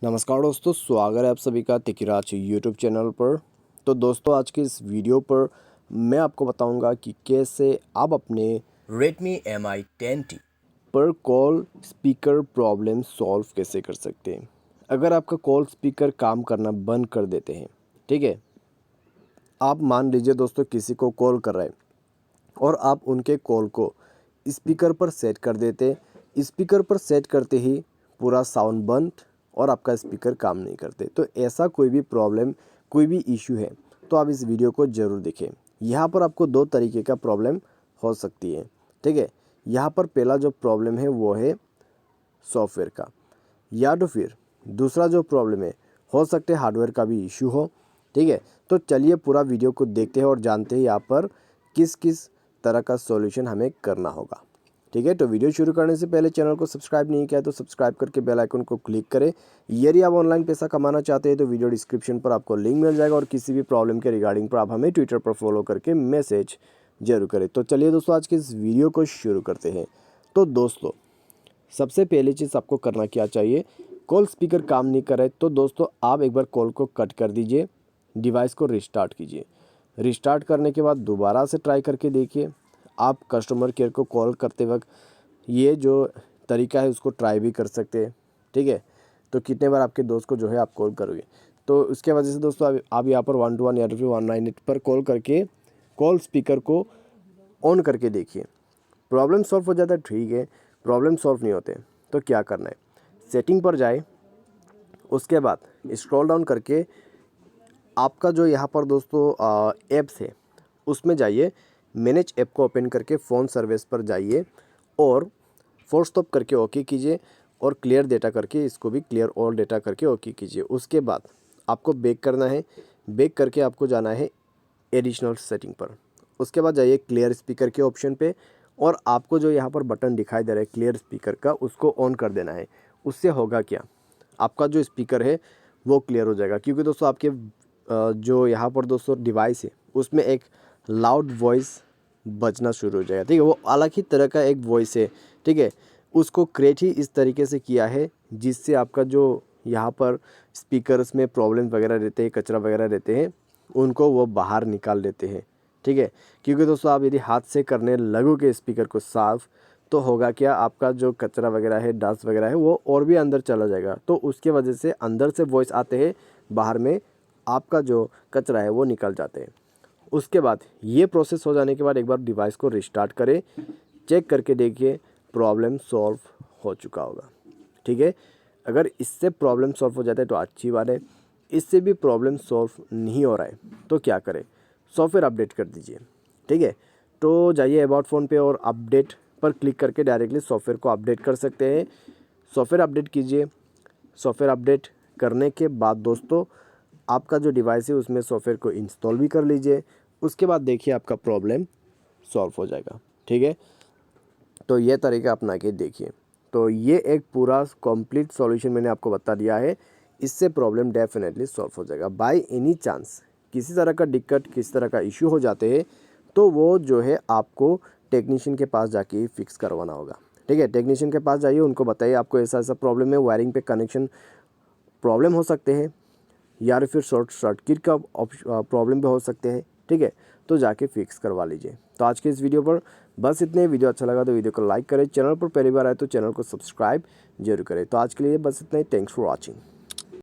नमस्कार दोस्तों, स्वागत है आप सभी का तिकिराज यूट्यूब चैनल पर। तो दोस्तों, आज के इस वीडियो पर मैं आपको बताऊंगा कि कैसे आप अपने Redmi Mi 10T पर कॉल स्पीकर प्रॉब्लम सॉल्व कैसे कर सकते हैं। अगर आपका कॉल स्पीकर काम करना बंद कर देते हैं, ठीक है, आप मान लीजिए दोस्तों किसी को कॉल कर रहे हैं और आप उनके कॉल को स्पीकर पर सेट कर देते। स्पीकर पर सेट करते ही पूरा साउंड बंद और आपका स्पीकर काम नहीं करते। तो ऐसा कोई भी प्रॉब्लम, कोई भी इशू है तो आप इस वीडियो को ज़रूर देखें। यहाँ पर आपको दो तरीके का प्रॉब्लम हो सकती है, ठीक है। यहाँ पर पहला जो प्रॉब्लम है वो है सॉफ्टवेयर का, या तो फिर दूसरा जो प्रॉब्लम है हो सकता है हार्डवेयर का भी इशू हो, ठीक है। तो चलिए पूरा वीडियो को देखते हैं और जानते हैं यहाँ पर किस किस तरह का सॉल्यूशन हमें करना होगा, ठीक है। तो वीडियो शुरू करने से पहले चैनल को सब्सक्राइब नहीं किया तो सब्सक्राइब करके बेल आइकन को क्लिक करें। यदि आप ऑनलाइन पैसा कमाना चाहते हैं तो वीडियो डिस्क्रिप्शन पर आपको लिंक मिल जाएगा और किसी भी प्रॉब्लम के रिगार्डिंग पर आप हमें ट्विटर पर फॉलो करके मैसेज जरूर करें। तो चलिए दोस्तों, आज के इस वीडियो को शुरू करते हैं। तो दोस्तों, सबसे पहली चीज़ आपको करना क्या चाहिए, कॉल स्पीकर काम नहीं कर रहे तो दोस्तों आप एक बार कॉल को कट कर दीजिए, डिवाइस को रिस्टार्ट कीजिए। रिस्टार्ट करने के बाद दोबारा से ट्राई करके देखिए। आप कस्टमर केयर को कॉल करते वक्त ये जो तरीका है उसको ट्राई भी कर सकते हैं, ठीक है। तो कितने बार आपके दोस्त को जो है आप कॉल करोगे, तो उसके वजह से दोस्तों आप यहाँ पर 121 या फिर 198 पर कॉल करके कॉल स्पीकर को ऑन करके देखिए। प्रॉब्लम सॉल्व हो जाता है, ठीक है। प्रॉब्लम सॉल्व नहीं होते तो क्या करना है, सेटिंग पर जाए, उसके बाद स्क्रॉल डाउन करके आपका जो यहाँ पर दोस्तों ऐप्स है उसमें जाइए। मैनेज ऐप को ओपन करके फ़ोन सर्विस पर जाइए और फोर्स स्टॉप करके ओके कीजिए और क्लियर डेटा करके इसको भी क्लियर ऑल डेटा करके ओके कीजिए। उसके बाद आपको बैक करना है, बैक करके आपको जाना है एडिशनल सेटिंग पर। उसके बाद जाइए क्लियर स्पीकर के ऑप्शन पे और आपको जो यहाँ पर बटन दिखाई दे रहा है क्लियर स्पीकर का, उसको ऑन कर देना है। उससे होगा क्या, आपका जो स्पीकर है वो क्लियर हो जाएगा। क्योंकि दोस्तों आपके जो यहाँ पर दोस्तों डिवाइस है उसमें एक लाउड वॉइस बजना शुरू हो जाएगा, ठीक है। वो अलग ही तरह का एक वॉइस है, ठीक है। उसको क्रिएट ही इस तरीके से किया है जिससे आपका जो यहाँ पर स्पीकर्स में प्रॉब्लम वगैरह रहते हैं, कचरा वगैरह रहते हैं, उनको वो बाहर निकाल देते हैं, ठीक है। क्योंकि दोस्तों आप यदि हाथ से करने लगोगे स्पीकर को साफ़ तो होगा क्या, आपका जो कचरा वगैरह है, डस्ट वगैरह है, वो और भी अंदर चला जाएगा। तो उसके वजह से अंदर से वॉइस आते हैं, बाहर में आपका जो कचरा है वो निकल जाते हैं। उसके बाद ये प्रोसेस हो जाने के बाद एक बार डिवाइस को रिस्टार्ट करें, चेक करके देखिए प्रॉब्लम सॉल्व हो चुका होगा, ठीक है। अगर इससे प्रॉब्लम सॉल्व हो जाता है तो अच्छी बात है। इससे भी प्रॉब्लम सॉल्व नहीं हो रहा है तो क्या करें, सॉफ्टवेयर अपडेट कर दीजिए, ठीक है। तो जाइए अबाउट फ़ोन पे और अपडेट पर क्लिक करके डायरेक्टली सॉफ्टवेयर को अपडेट कर सकते हैं। सॉफ्टवेयर अपडेट कीजिए। सॉफ्टवेयर अपडेट करने के बाद दोस्तों आपका जो डिवाइस है उसमें सॉफ्टवेयर को इंस्टॉल भी कर लीजिए। उसके बाद देखिए आपका प्रॉब्लम सॉल्व हो जाएगा, ठीक है। तो ये तरीका अपना के देखिए। तो ये एक पूरा कंप्लीट सॉल्यूशन मैंने आपको बता दिया है, इससे प्रॉब्लम डेफिनेटली सॉल्व हो जाएगा। बाय एनी चांस किसी तरह का दिक्कत, किसी तरह का इशू हो जाते हैं तो वो जो है आपको टेक्नीशियन के पास जाके फिक्स करवाना होगा, ठीक है। टेक्नीशियन के पास जाइए, उनको बताइए आपको ऐसा ऐसा प्रॉब्लम है, वायरिंग पे कनेक्शन प्रॉब्लम हो सकते हैं या फिर शॉर्ट सर्किट का प्रॉब्लम भी हो सकते हैं, ठीक है। तो जाके फिक्स करवा लीजिए। तो आज के इस वीडियो पर बस इतने। वीडियो अच्छा लगा तो वीडियो को लाइक करें, चैनल पर पहली बार आए तो चैनल को सब्सक्राइब जरूर करें। तो आज के लिए बस इतना ही। Thanks for watching.